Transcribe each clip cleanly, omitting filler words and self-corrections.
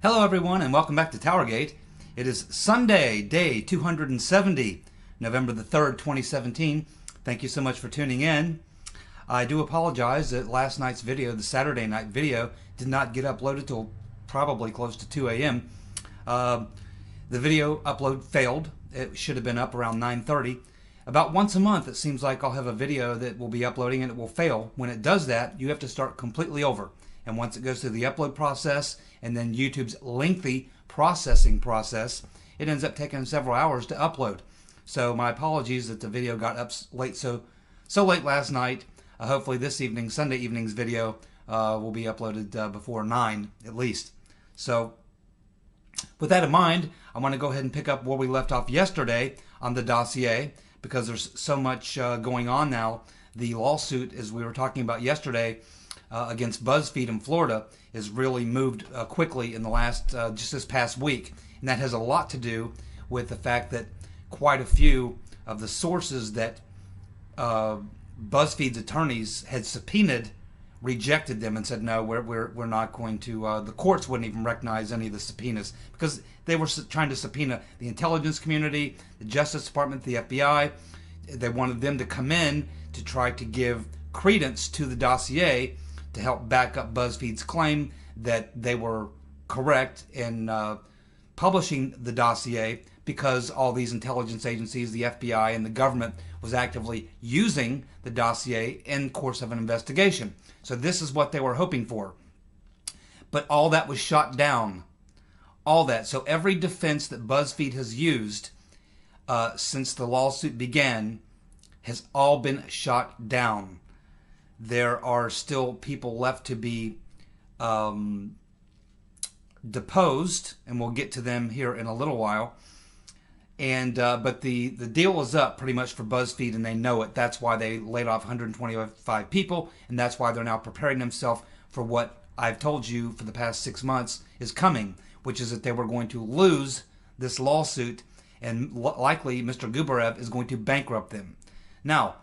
Hello everyone and welcome back to TowerGate. It is Sunday, day 270, November the 3rd, 2017. Thank you so much for tuning in. I do apologize that last night's video, the Saturday night video, did not get uploaded till probably close to 2 a.m. The video upload failed. It should have been up around 9:30. About once a month it seems like I'll have a video that will be uploading and it will fail. When it does that, you have to start completely over. And once it goes through the upload process and then YouTube's lengthy processing process, it ends up taking several hours to upload. So my apologies that the video got up late, so late last night. Hopefully this evening, Sunday evening's video, will be uploaded before 9 at least. So with that in mind, I want to go ahead and pick up where we left off yesterday on the dossier, because there's so much going on now. The lawsuit, as we were talking about yesterday, against BuzzFeed in Florida has really moved quickly in the last, just this past week. And that has a lot to do with the fact that quite a few of the sources that BuzzFeed's attorneys had subpoenaed rejected them and said, no, we're not going to, the courts wouldn't even recognize any of the subpoenas, because they were trying to subpoena the intelligence community, the Justice Department, the FBI. They wanted them to come in to try to give credence to the dossier to help back up BuzzFeed's claim that they were correct in publishing the dossier, because all these intelligence agencies, the FBI and the government, was actively using the dossier in course of an investigation. So this is what they were hoping for. But all that was shot down. All that. So every defense that BuzzFeed has used since the lawsuit began has all been shot down. There are still people left to be deposed, and we'll get to them here in a little while. And but the deal is up pretty much for BuzzFeed, and they know it. That's why they laid off 125 people, and that's why they're now preparing themselves for what I've told you for the past 6 months is coming, which is that they were going to lose this lawsuit, and likely Mr. Gubarev is going to bankrupt them. Now,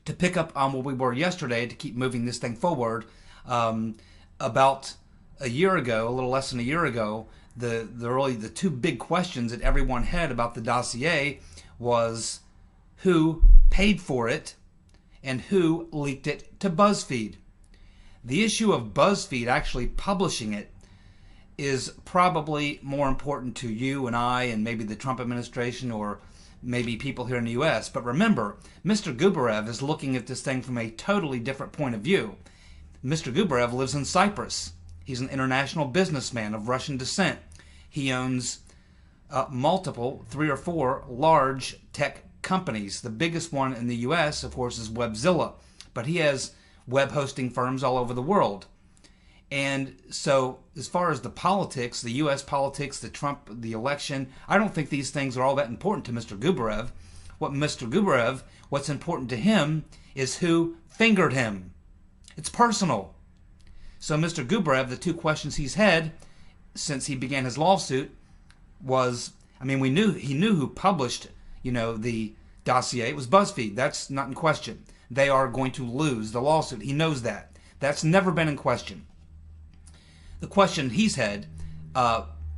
to pick up on where we were yesterday, to keep moving this thing forward, about a year ago, a little less than a year ago, the two big questions that everyone had about the dossier was who paid for it and who leaked it to BuzzFeed. The issue of BuzzFeed actually publishing it is probably more important to you and I and maybe the Trump administration or maybe people here in the U.S. But remember, Mr. Gubarev is looking at this thing from a totally different point of view. Mr. Gubarev lives in Cyprus. He's an international businessman of Russian descent. He owns multiple, 3 or 4 large tech companies. The biggest one in the U.S., of course, is Webzilla. But he has web hosting firms all over the world. And so as far as the politics, the U.S. politics, the Trump, the election, I don't think these things are all that important to Mr. Gubarev. What's important to him is who fingered him. It's personal. So Mr. Gubarev, the two questions he's had since he began his lawsuit was, I mean, he knew who published, the dossier. It was BuzzFeed. That's not in question. They are going to lose the lawsuit. He knows that. That's never been in question. The question he's had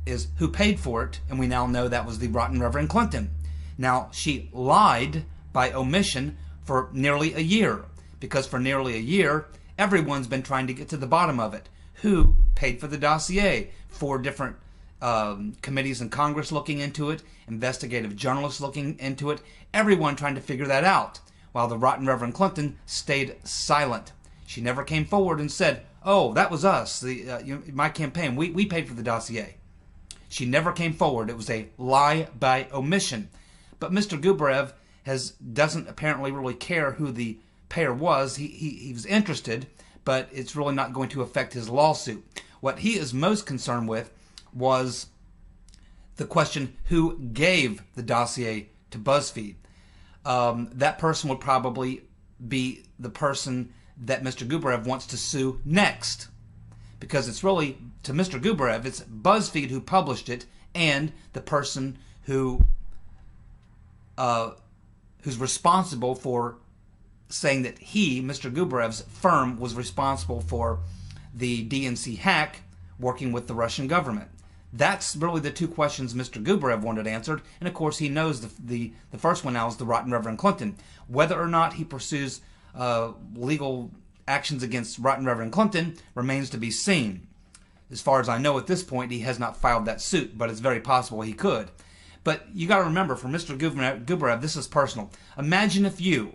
is who paid for it, and we now know that was the rotten Reverend Clinton. Now, she lied by omission for nearly a year, because for nearly a year, everyone's been trying to get to the bottom of it. Who paid for the dossier? 4 different committees in Congress looking into it, investigative journalists looking into it, everyone trying to figure that out, while the rotten Reverend Clinton stayed silent. She never came forward and said, oh, that was us, my campaign, we paid for the dossier. She never came forward. It was a lie by omission. But Mr. Gubarev doesn't apparently really care who the payer was. He was interested, but it's really not going to affect his lawsuit. What he is most concerned with was the question who gave the dossier to BuzzFeed. That person would probably be the person that Mr. Gubarev wants to sue next. Because it's really, to Mr. Gubarev, it's BuzzFeed who published it and the person who's responsible for saying that he, Mr. Gubarev's firm, was responsible for the DNC hack working with the Russian government? That's really the two questions Mr. Gubarev wanted answered, and of course he knows the first one now is the rotten Reverend Clinton. Whether or not he pursues legal actions against rotten Reverend Clinton remains to be seen. As far as I know at this point, he has not filed that suit, but it's very possible he could. But you got to remember, for Mr. Gubarev, this is personal. Imagine if you,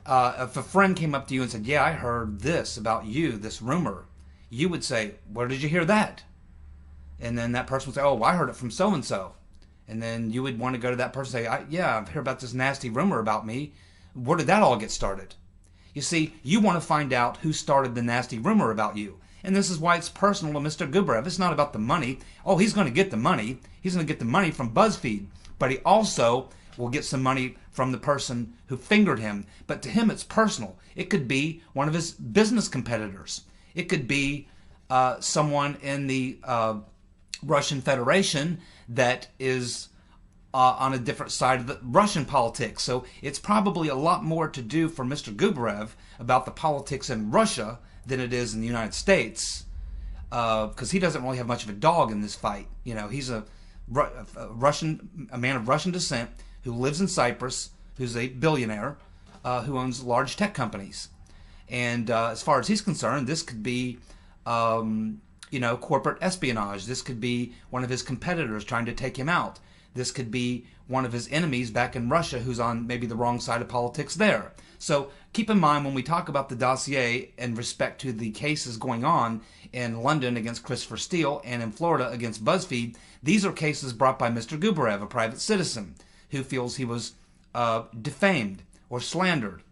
if a friend came up to you and said, "Yeah, I heard this about you, this rumor," you would say, "Where did you hear that?" And then that person would say, "Oh, I heard it from so-and-so." And then you would want to go to that person and say, "Yeah, I've heard about this nasty rumor about me. Where did that all get started?" You see, you want to find out who started the nasty rumor about you. And this is why it's personal to Mr. Gubarev. It's not about the money. Oh, he's going to get the money. He's going to get the money from BuzzFeed. But he also will get some money from the person who fingered him. But to him, it's personal. It could be one of his business competitors. It could be someone in the Russian Federation that is on a different side of the Russian politics. So it's probably a lot more to do for Mr. Gubarev about the politics in Russia than it is in the United States, because he doesn't really have much of a dog in this fight. You know, he's a man of Russian descent who lives in Cyprus, who's a billionaire, who owns large tech companies. And as far as he's concerned, this could be corporate espionage. This could be one of his competitors trying to take him out. This could be one of his enemies back in Russia who's on maybe the wrong side of politics there. So keep in mind when we talk about the dossier in respect to the cases going on in London against Christopher Steele and in Florida against BuzzFeed, these are cases brought by Mr. Gubarev, a private citizen, who feels he was defamed or slandered.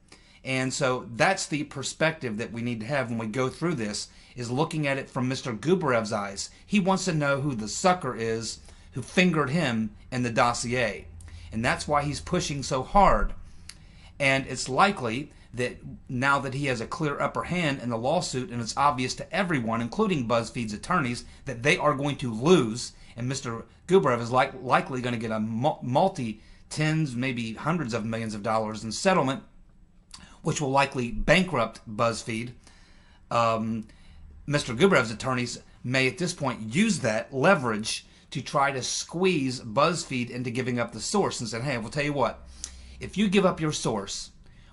And so that's the perspective that we need to have when we go through this, is looking at it from Mr. Gubarev's eyes. He wants to know who the sucker is who fingered him in the dossier. And that's why he's pushing so hard. And it's likely that now that he has a clear upper hand in the lawsuit, and it's obvious to everyone, including BuzzFeed's attorneys, that they are going to lose, and Mr. Gubarev is likely going to get a multi-tens, maybe hundreds of millions of dollars in settlement, which will likely bankrupt BuzzFeed. Mr. Gubarev's attorneys may at this point use that leverage to try to squeeze BuzzFeed into giving up the source and say, "Hey, we'll tell you what, if you give up your source,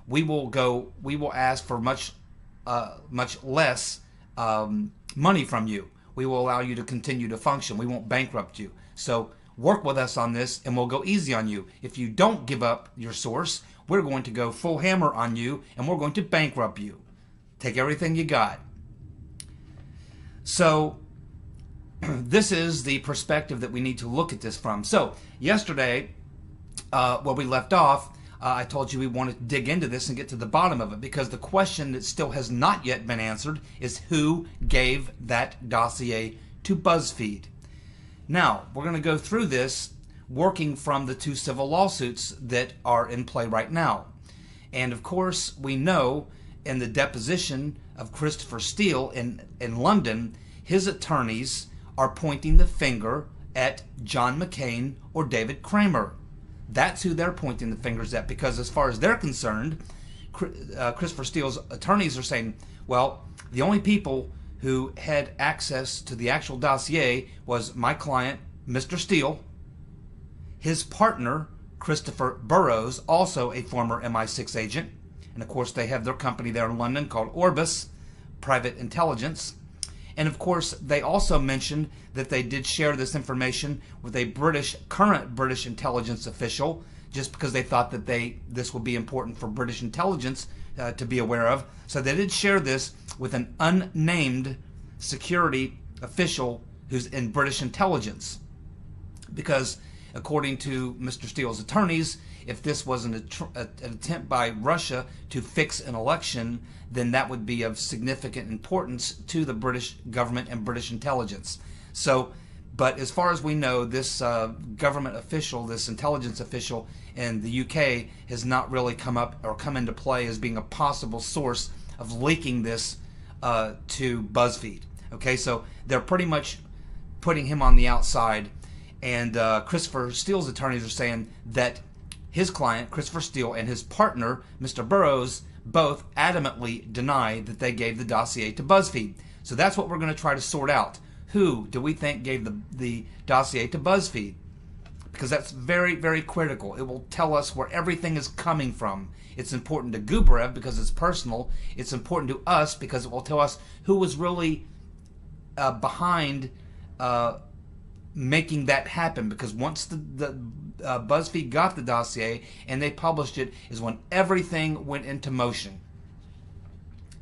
we will ask for much less money from you. We will allow you to continue to function. We won't bankrupt you. So work with us on this and we'll go easy on you. If you don't give up your source, we're going to go full hammer on you and we're going to bankrupt you. Take everything you got." So this is the perspective that we need to look at this from. So yesterday, where we left off, I told you we wanted to dig into this and get to the bottom of it, because the question that still has not yet been answered is who gave that dossier to BuzzFeed. Now, we're going to go through this working from the two civil lawsuits that are in play right now. And of course, we know in the deposition of Christopher Steele in London, his attorneys are pointing the finger at John McCain or David Kramer. That's who they're pointing the fingers at, because as far as they're concerned, Christopher Steele's attorneys are saying, well, the only people who had access to the actual dossier was my client, Mr. Steele, his partner, Christopher Burrows, also a former MI6 agent, and of course they have their company there in London called Orbis Private Intelligence. And of course, they also mentioned that they did share this information with a current British intelligence official, just because they thought that this would be important for British intelligence to be aware of. So they did share this with an unnamed security official who's in British intelligence. Because according to Mr. Steele's attorneys, if this was an attempt by Russia to fix an election, then that would be of significant importance to the British government and British intelligence. So, but as far as we know, this government official, this intelligence official in the UK, has not really come into play as being a possible source of leaking this to BuzzFeed. Okay, so they're pretty much putting him on the outside, and Christopher Steele's attorneys are saying that his client, Christopher Steele, and his partner, Mr. Burrows, both adamantly deny that they gave the dossier to BuzzFeed. So that's what we're going to try to sort out. Who do we think gave the dossier to BuzzFeed? Because that's very, very critical. It will tell us where everything is coming from. It's important to Gubarev because it's personal. It's important to us because it will tell us who was really behind making that happen. Because once the BuzzFeed got the dossier and they published it, is when everything went into motion.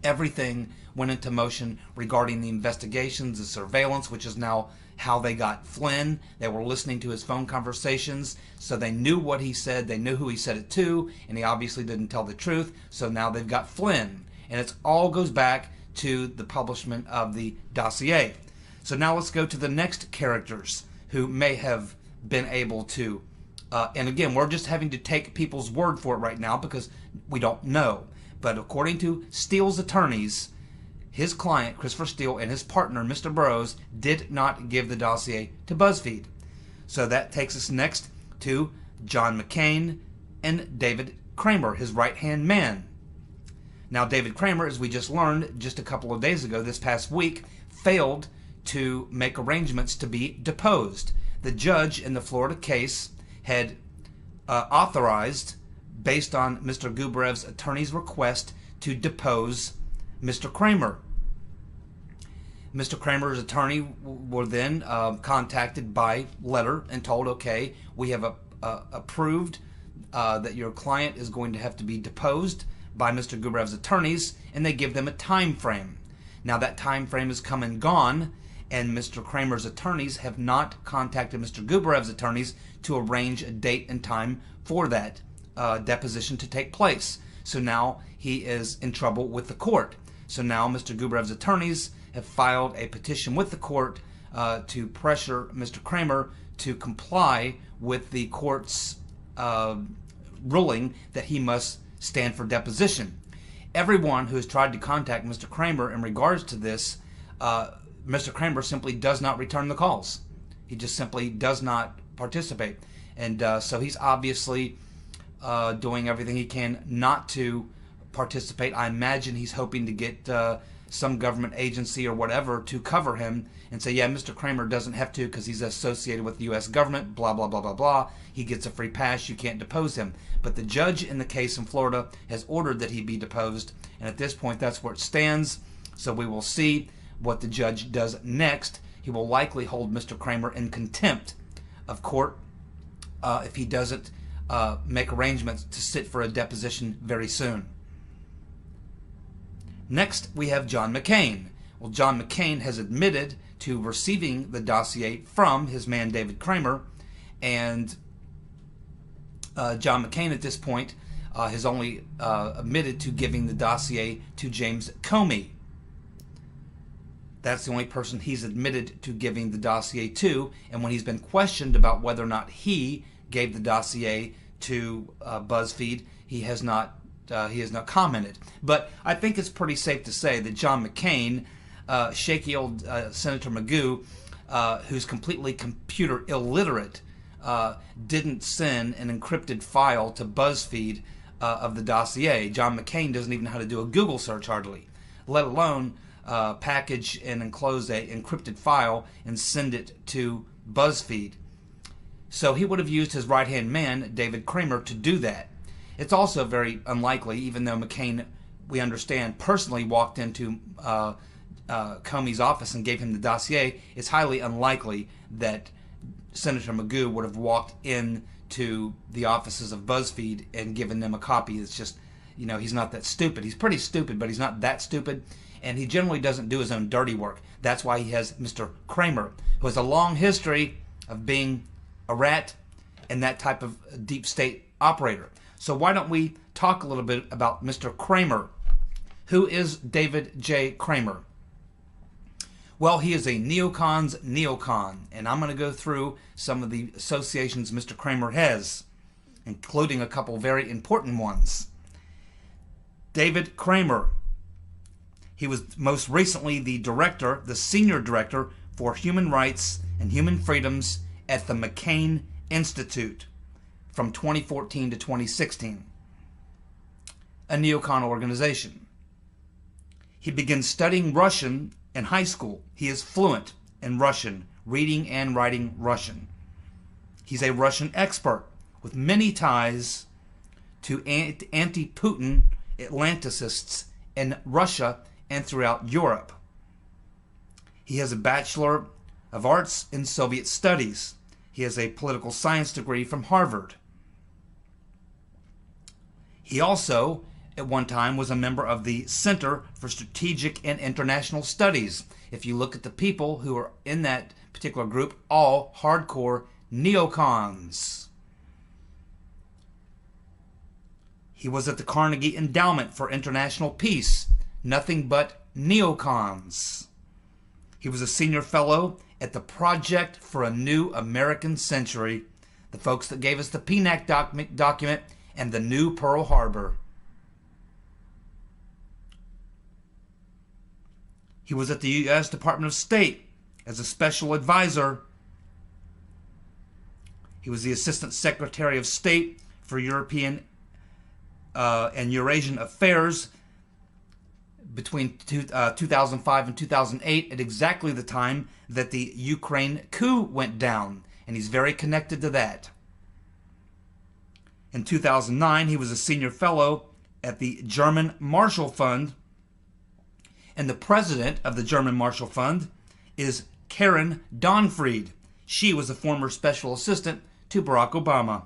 Everything went into motion regarding the investigations, the surveillance, which is now how they got Flynn. They were listening to his phone conversations, so they knew what he said, they knew who he said it to, and he obviously didn't tell the truth, so now they've got Flynn. And it all goes back to the publishment of the dossier. So now let's go to the next characters who may have been able to, and again, we're just having to take people's word for it right now because we don't know. But according to Steele's attorneys, his client, Christopher Steele, and his partner, Mr. Burroughs, did not give the dossier to BuzzFeed. So that takes us next to John McCain and David Kramer, his right-hand man. Now, David Kramer, as we just learned just a couple of days ago, this past week, failed to make arrangements to be deposed. The judge in the Florida case had authorized, based on Mr. Gubarev's attorney's request, to depose Mr. Kramer. Mr. Kramer's attorney were then contacted by letter and told, okay, we have approved that your client is going to have to be deposed by Mr. Gubarev's attorneys, and they give them a time frame. Now that time frame has come and gone, and Mr. Kramer's attorneys have not contacted Mr. Gubarev's attorneys to arrange a date and time for that deposition to take place. So now he is in trouble with the court. So now Mr. Gubarev's attorneys have filed a petition with the court to pressure Mr. Kramer to comply with the court's ruling that he must stand for deposition. Everyone who has tried to contact Mr. Kramer in regards to this, Mr. Kramer simply does not return the calls. He just simply does not participate. And so he's obviously doing everything he can not to participate. I imagine he's hoping to get some government agency or whatever to cover him and say, yeah, Mr. Kramer doesn't have to because he's associated with the U.S. government, blah, blah, blah, blah, blah. He gets a free pass. You can't depose him. But the judge in the case in Florida has ordered that he be deposed, and at this point, that's where it stands. So we will see what the judge does next. He will likely hold Mr. Kramer in contempt of court if he doesn't make arrangements to sit for a deposition very soon. Next, we have John McCain. Well, John McCain has admitted to receiving the dossier from his man David Kramer, and John McCain at this point has only admitted to giving the dossier to James Comey. That's the only person he's admitted to giving the dossier to, and when he's been questioned about whether or not he gave the dossier to BuzzFeed, he has not commented. But I think it's pretty safe to say that John McCain, shaky old Senator Magoo, who's completely computer illiterate, didn't send an encrypted file to BuzzFeed of the dossier. John McCain doesn't even know how to do a Google search hardly, let alone package and enclose a encrypted file and send it to BuzzFeed. So he would have used his right-hand man, David Kramer, to do that. It's also very unlikely, even though McCain, we understand, personally walked into Comey's office and gave him the dossier, it's highly unlikely that Senator Magoo would have walked into the offices of BuzzFeed and given them a copy. It's just, you know, he's not that stupid. He's pretty stupid, but he's not that stupid, and he generally doesn't do his own dirty work. That's why he has Mr. Kramer, who has a long history of being a rat and that type of deep state operator. So why don't we talk a little bit about Mr. Kramer? Who is David J. Kramer? Well, he is a neocon's neocon, and I'm going to go through some of the associations Mr. Kramer has, including a couple very important ones. David Kramer. He was most recently the senior director for human rights and human freedoms at the McCain Institute from 2014 to 2016, a neocon organization. He began studying Russian in in high school. He is fluent in Russian, reading and writing Russian. He's a Russian expert with many ties to anti-Putin Atlanticists in Russia and throughout Europe. He has a Bachelor of Arts in Soviet Studies. He has a political science degree from Harvard. He also, at one time, was a member of the Center for Strategic and International Studies. If you look at the people who are in that particular group, all hardcore neocons. He was at the Carnegie Endowment for International Peace. Nothing but neocons. He was a senior fellow at the Project for a New American Century, the folks that gave us the PNAC document and the new Pearl Harbor. He was at the U.S. Department of State as a special advisor. He was the Assistant Secretary of State for European and Eurasian Affairs between 2005 and 2008, at exactly the time that the Ukraine coup went down, and he's very connected to that. In 2009, he was a senior fellow at the German Marshall Fund, and the president of the German Marshall Fund is Karen Donfried. She was a former special assistant to Barack Obama.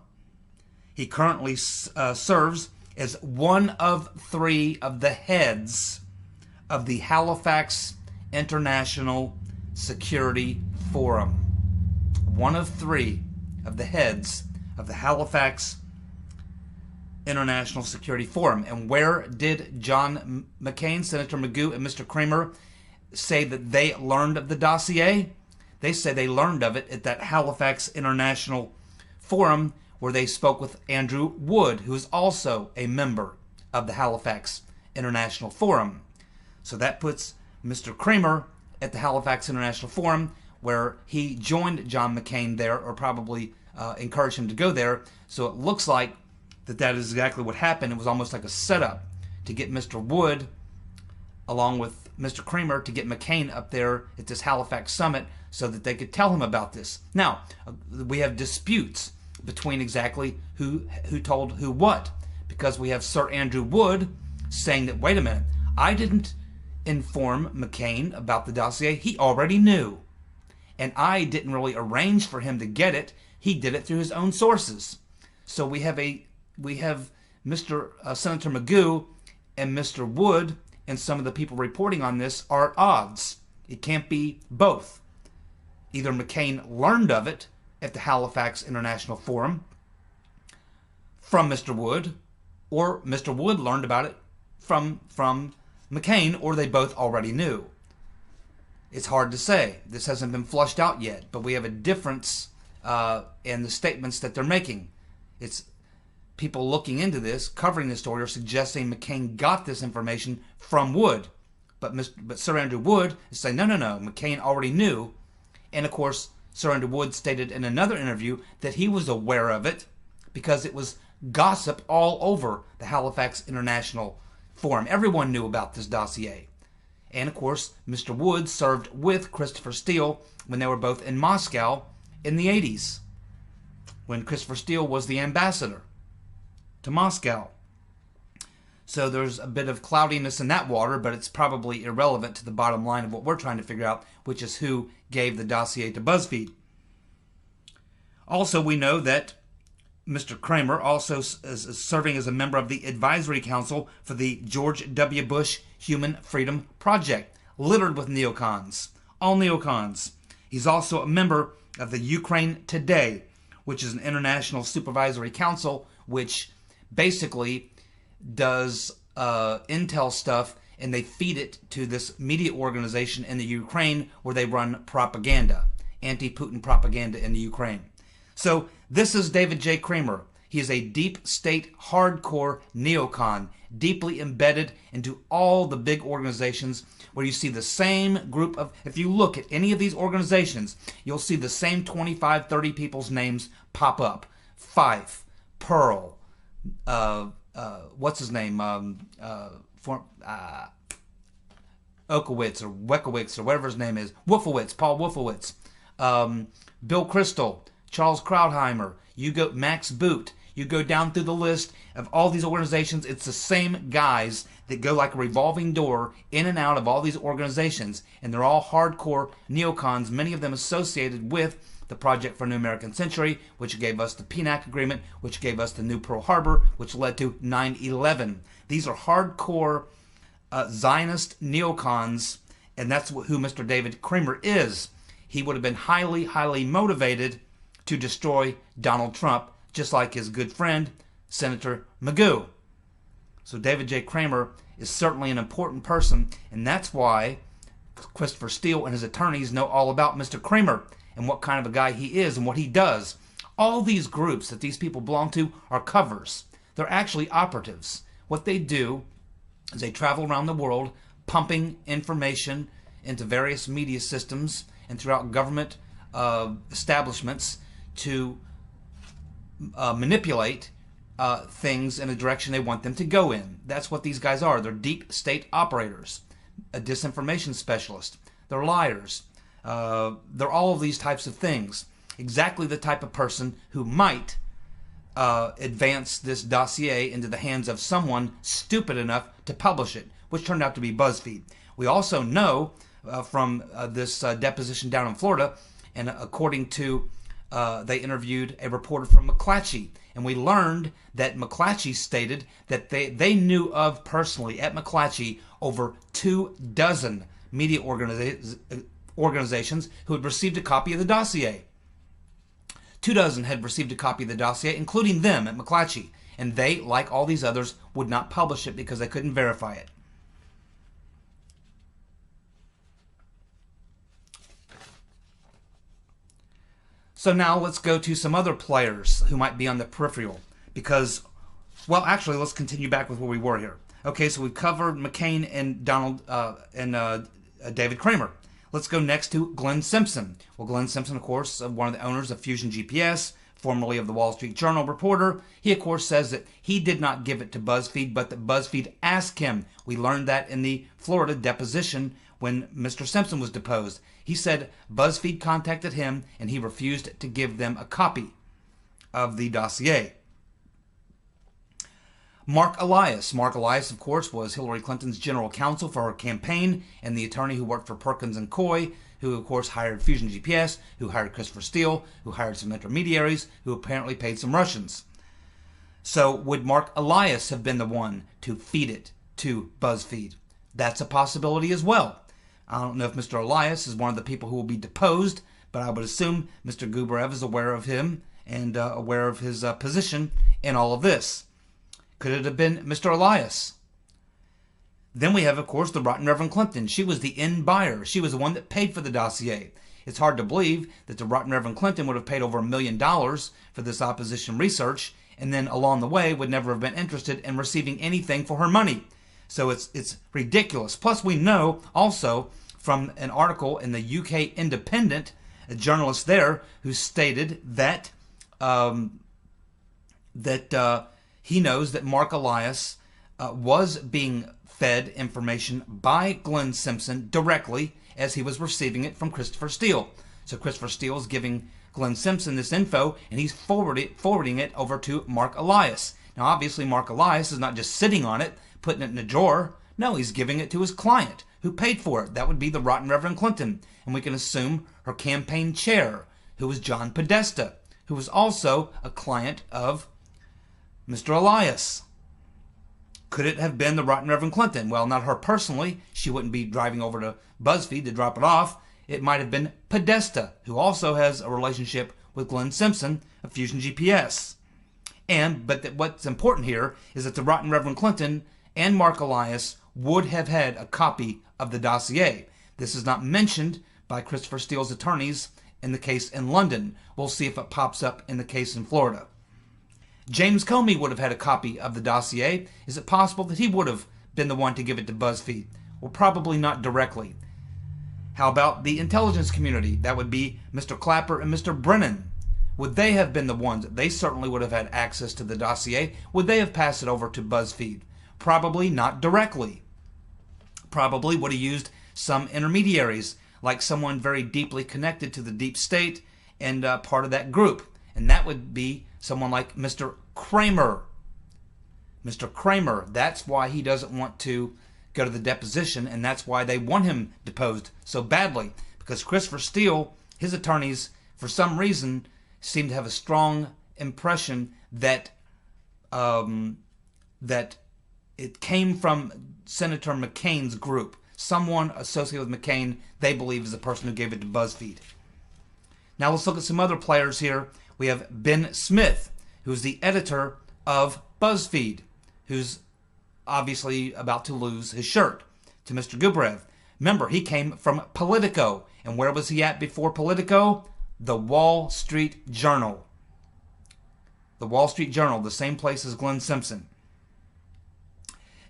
He currently serves as one of 3 of the heads of the Halifax International Security Forum. One of 3 of the heads of the Halifax International Security Forum. And where did John McCain, Senator Magoo, and Mr. Kramer say that they learned of the dossier? They say they learned of it at that Halifax International Forum, where they spoke with Andrew Wood, who is also a member of the Halifax International Forum. So that puts Mr. Kramer at the Halifax International Forum, where he joined John McCain there, or probably encouraged him to go there. So it looks like that is exactly what happened. It was almost like a setup to get Mr. Wood, along with Mr. Kramer, to get McCain up there at this Halifax summit so that they could tell him about this. Now, we have disputes between exactly who told who what, because we have Sir Andrew Wood saying that, wait a minute, I didn't inform McCain about the dossier. He already knew. And I didn't really arrange for him to get it. He did it through his own sources. So we have Mr. Senator Magoo and Mr. Wood, and some of the people reporting on this are at odds. It can't be both. Either McCain learned of it at the Halifax International Forum from Mr. Wood, or Mr. Wood learned about it from McCain, or they both already knew. It's hard to say. This hasn't been flushed out yet, but we have a difference in the statements that they're making. It's people looking into this, covering this story, are suggesting McCain got this information from Wood. But Sir Andrew Wood is saying, no, McCain already knew. And of course, Sir Andrew Wood stated in another interview that he was aware of it because it was gossip all over the Halifax International Forum. Everyone knew about this dossier. And of course, Mr. Wood served with Christopher Steele when they were both in Moscow in the 80s, when Christopher Steele was the ambassador to Moscow. So there's a bit of cloudiness in that water, but it's probably irrelevant to the bottom line of what we're trying to figure out, which is who gave the dossier to BuzzFeed. Also, we know that Mr. Kramer also is serving as a member of the Advisory Council for the George W. Bush Human Freedom Project, littered with neocons. All neocons. He's also a member of the Ukraine Today, which is an international supervisory council, which basically does intel stuff, and they feed it to this media organization in the Ukraine where they run propaganda, anti-Putin propaganda in the Ukraine. So this is David J. Kramer. He is a deep state, hardcore neocon, deeply embedded into all the big organizations where you see the same group of, if you look at any of these organizations, you'll see the same 25, 30 people's names pop up. Fife, Pearl, what's his name? Okowitz or Wekowitz or whatever his name is, Wolfowitz, Paul Wolfowitz, Bill Kristol, Charles Krauthammer, you go Max Boot, you go down through the list of all these organizations. It's the same guys that go like a revolving door in and out of all these organizations, and they're all hardcore neocons, many of them associated with the Project for a New American Century, which gave us the PNAC agreement, which gave us the new Pearl Harbor, which led to 9/11. These are hardcore Zionist neocons, and that's who Mr. David Kramer is. He would have been highly, highly motivated to destroy Donald Trump, just like his good friend, Senator Magoo. So David J. Kramer is certainly an important person, and that's why Christopher Steele and his attorneys know all about Mr. Kramer and what kind of a guy he is and what he does. All these groups that these people belong to are covers. They're actually operatives. What they do is they travel around the world pumping information into various media systems and throughout government establishments to manipulate things in a direction they want them to go in. That's what these guys are. They're deep state operators, a disinformation specialist. They're liars. They're all of these types of things. Exactly the type of person who might advance this dossier into the hands of someone stupid enough to publish it, which turned out to be BuzzFeed. We also know from this deposition down in Florida, and according to they interviewed a reporter from McClatchy, and we learned that McClatchy stated that they knew of personally at McClatchy over 24 media organizations who had received a copy of the dossier. 24 had received a copy of the dossier, including them at McClatchy, and they, like all these others, would not publish it because they couldn't verify it. So now let's go to some other players who might be on the peripheral, because, well, actually, let's continue back with where we were here. Okay, so we've covered McCain and David Kramer. Let's go next to Glenn Simpson. Well, Glenn Simpson, of course, one of the owners of Fusion GPS, formerly of the Wall Street Journal reporter. He, of course, says that he did not give it to BuzzFeed, but that BuzzFeed asked him. We learned that in the Florida deposition when Mr. Simpson was deposed. He said BuzzFeed contacted him and he refused to give them a copy of the dossier. Mark Elias. Mark Elias, of course, was Hillary Clinton's general counsel for her campaign and the attorney who worked for Perkins and Coy, who, of course, hired Fusion GPS, who hired Christopher Steele, who hired some intermediaries, who apparently paid some Russians. So would Mark Elias have been the one to feed it to BuzzFeed? That's a possibility as well. I don't know if Mr. Elias is one of the people who will be deposed, but I would assume Mr. Gubarev is aware of him and aware of his position in all of this. Could it have been Mr. Elias? Then we have, of course, the Rotten Reverend Clinton. She was the end buyer. She was the one that paid for the dossier. It's hard to believe that the Rotten Reverend Clinton would have paid over $1 million for this opposition research, and then along the way would never have been interested in receiving anything for her money. So it's ridiculous. Plus, we know also from an article in the UK Independent, a journalist there who stated that he knows that Mark Elias was being fed information by Glenn Simpson directly as he was receiving it from Christopher Steele. So Christopher Steele is giving Glenn Simpson this info, and he's forwarding it over to Mark Elias. Now, obviously, Mark Elias is not just sitting on it, putting it in a drawer. No, he's giving it to his client, who paid for it. That would be the Rotten Reverend Clinton. And we can assume her campaign chair, who was John Podesta, who was also a client of Mr. Elias. Could it have been the Rotten Reverend Clinton? Well, not her personally. She wouldn't be driving over to BuzzFeed to drop it off. It might have been Podesta, who also has a relationship with Glenn Simpson of Fusion GPS. But what's important here is that the Rotten Reverend Clinton and Mark Elias would have had a copy of the dossier. This is not mentioned by Christopher Steele's attorneys in the case in London. We'll see if it pops up in the case in Florida. James Comey would have had a copy of the dossier. Is it possible that he would have been the one to give it to BuzzFeed? Well, probably not directly. How about the intelligence community? That would be Mr. Clapper and Mr. Brennan. Would they have been the ones? They certainly would have had access to the dossier. Would they have passed it over to BuzzFeed? Probably not directly. Probably would have used some intermediaries, like someone very deeply connected to the deep state and part of that group. And that would be someone like Mr. Kramer. Mr. Kramer, that's why he doesn't want to go to the deposition, and that's why they want him deposed so badly. Because Christopher Steele, his attorneys, for some reason, seem to have a strong impression that that it came from Senator McCain's group. Someone associated with McCain, they believe, is the person who gave it to BuzzFeed. Now let's look at some other players here. We have Ben Smith, who's the editor of BuzzFeed, who's obviously about to lose his shirt to Mr. Gubarev. Remember, he came from Politico. And where was he at before Politico? The Wall Street Journal. The Wall Street Journal, the same place as Glenn Simpson.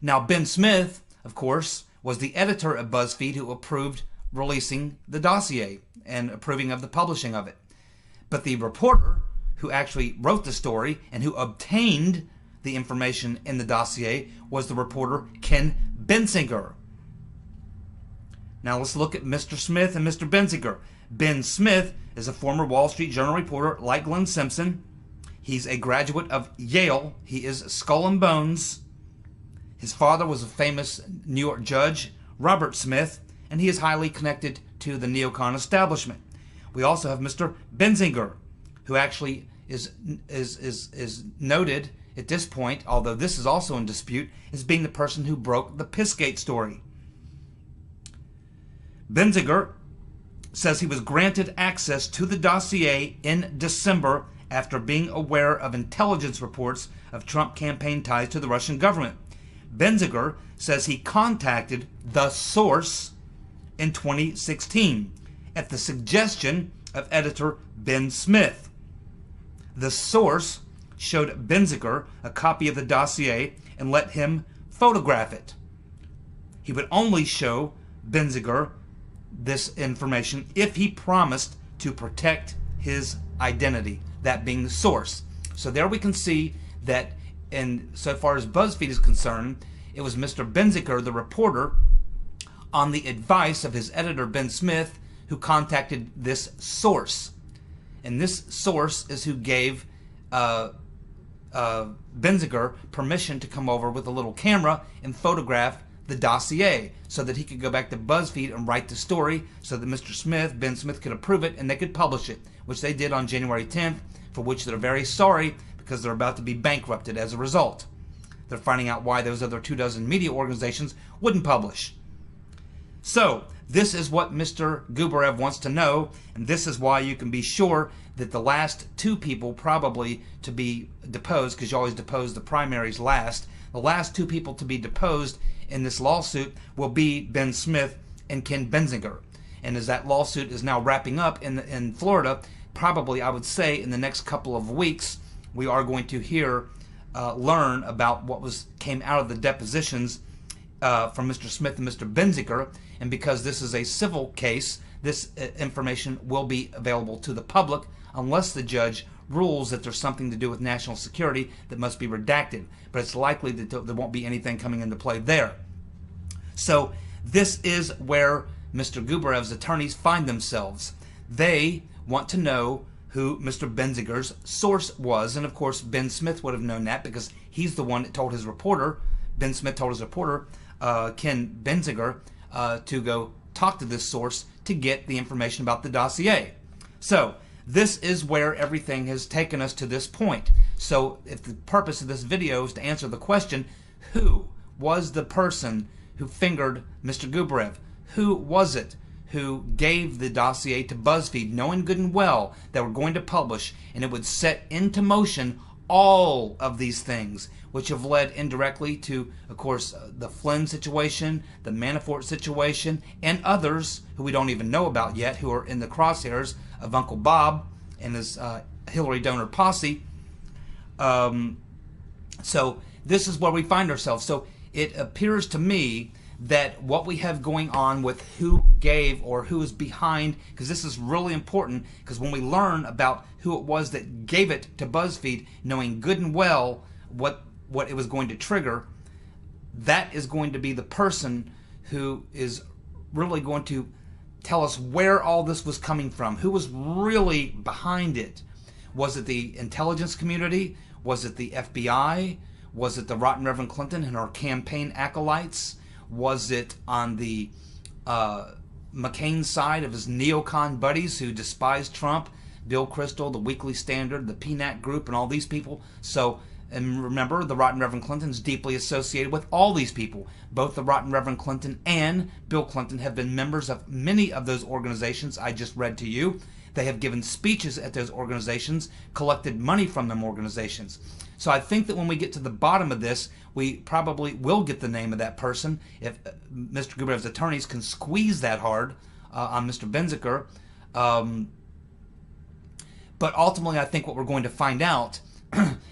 Now, Ben Smith, of course, was the editor of BuzzFeed who approved releasing the dossier and approving of the publishing of it. But the reporter who actually wrote the story and who obtained the information in the dossier was the reporter Ken Bensinger. Now let's look at Mr. Smith and Mr. Bensinger. Ben Smith is a former Wall Street Journal reporter like Glenn Simpson. He's a graduate of Yale. He is skull and bones. His father was a famous New York judge, Robert Smith, and he is highly connected to the neocon establishment. We also have Mr. Bensinger, who actually is noted at this point, although this is also in dispute, as being the person who broke the Pissgate story. Bensinger says he was granted access to the dossier in December after being aware of intelligence reports of Trump campaign ties to the Russian government. Bensinger says he contacted the source in 2016 at the suggestion of editor Ben Smith. The source showed Bensinger a copy of the dossier and let him photograph it. He would only show Bensinger this information if he promised to protect his identity, that being the source. So there we can see that, and so far as BuzzFeed is concerned, it was Mr. Bensinger, the reporter, on the advice of his editor Ben Smith, who contacted this source. And this source is who gave Bensinger permission to come over with a little camera and photograph the dossier so that he could go back to BuzzFeed and write the story so that Mr. Smith, Ben Smith, could approve it and they could publish it, which they did on January 10th, for which they're very sorry because they're about to be bankrupted as a result. They're finding out why those other 24 media organizations wouldn't publish. So, this is what Mr. Gubarev wants to know, and this is why you can be sure that the last two people probably to be deposed, because you always depose the primaries last, the last two people to be deposed in this lawsuit will be Ben Smith and Ken Bensinger. And as that lawsuit is now wrapping up in Florida, probably I would say in the next couple of weeks, we are going to learn about what came out of the depositions from Mr. Smith and Mr. Bensinger. And because this is a civil case, this information will be available to the public unless the judge rules that there's something to do with national security that must be redacted. But it's likely that there won't be anything coming into play there. So this is where Mr. Gubarev's attorneys find themselves. They want to know who Mr. Bensinger's source was. And of course, Ben Smith would have known that because he's the one that told his reporter, Ben Smith told his reporter, Ken Bensinger, to go talk to this source to get the information about the dossier. So this is where everything has taken us to this point. So if the purpose of this video is to answer the question, who was the person who fingered Mr. Gubarev? Who was it who gave the dossier to BuzzFeed, knowing good and well that we're going to publish, and it would set into motion all of these things, which have led indirectly to, of course, the Flynn situation, the Manafort situation, and others who we don't even know about yet, who are in the crosshairs of Uncle Bob and his Hillary donor posse. So this is where we find ourselves. So it appears to me that what we have going on with who gave or who is behind, because this is really important, because when we learn about who it was that gave it to BuzzFeed, knowing good and well what it was going to trigger, that is going to be the person who is really going to tell us where all this was coming from. Who was really behind it? Was it the intelligence community? Was it the FBI? Was it the Rotten Reverend Clinton and her campaign acolytes? Was it on the McCain side of his neocon buddies who despised Trump? Bill Kristol, the Weekly Standard, the PNAC Group, and all these people. So, and remember, the Rotten Reverend Clinton is deeply associated with all these people. Both the Rotten Reverend Clinton and Bill Clinton have been members of many of those organizations I just read to you. They have given speeches at those organizations, collected money from them organizations. So I think that when we get to the bottom of this, we probably will get the name of that person if Mr. Gubarev's attorneys can squeeze that hard on Mr. Benziker. But ultimately, I think what we're going to find out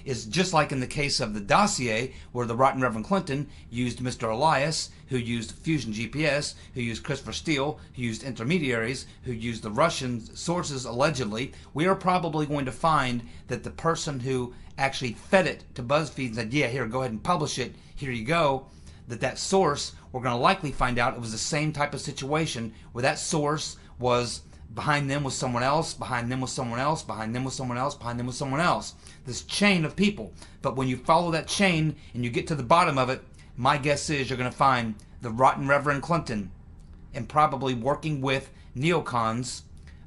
is just like in the case of the Dossier, where the Rotten Reverend Clinton used Mr. Elias, who used Fusion GPS, who used Christopher Steele, who used intermediaries, who used the Russian sources allegedly. We are probably going to find that the person who actually fed it to BuzzFeed and said, yeah, here, go ahead and publish it, here you go, that source, we're going to likely find out it was the same type of situation where that source was behind them was someone else, behind them was someone else, behind them was someone else, behind them was someone else. This chain of people. But when you follow that chain and you get to the bottom of it, my guess is you're going to find the Rotten Reverend Clinton, and probably working with neocons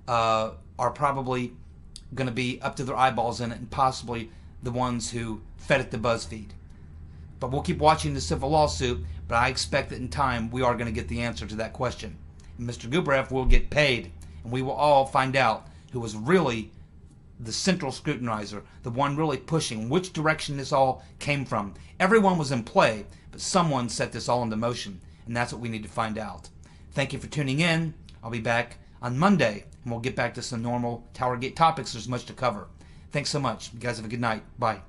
are probably going to be up to their eyeballs in it, and possibly the ones who fed it to BuzzFeed. But we'll keep watching the civil lawsuit, but I expect that in time we are going to get the answer to that question. And Mr. Gubarev will get paid. And we will all find out who was really the central scrutinizer, the one really pushing which direction this all came from. Everyone was in play, but someone set this all into motion, and that's what we need to find out. Thank you for tuning in. I'll be back on Monday, and we'll get back to some normal TowerGate topics. There's much to cover. Thanks so much. You guys have a good night. Bye.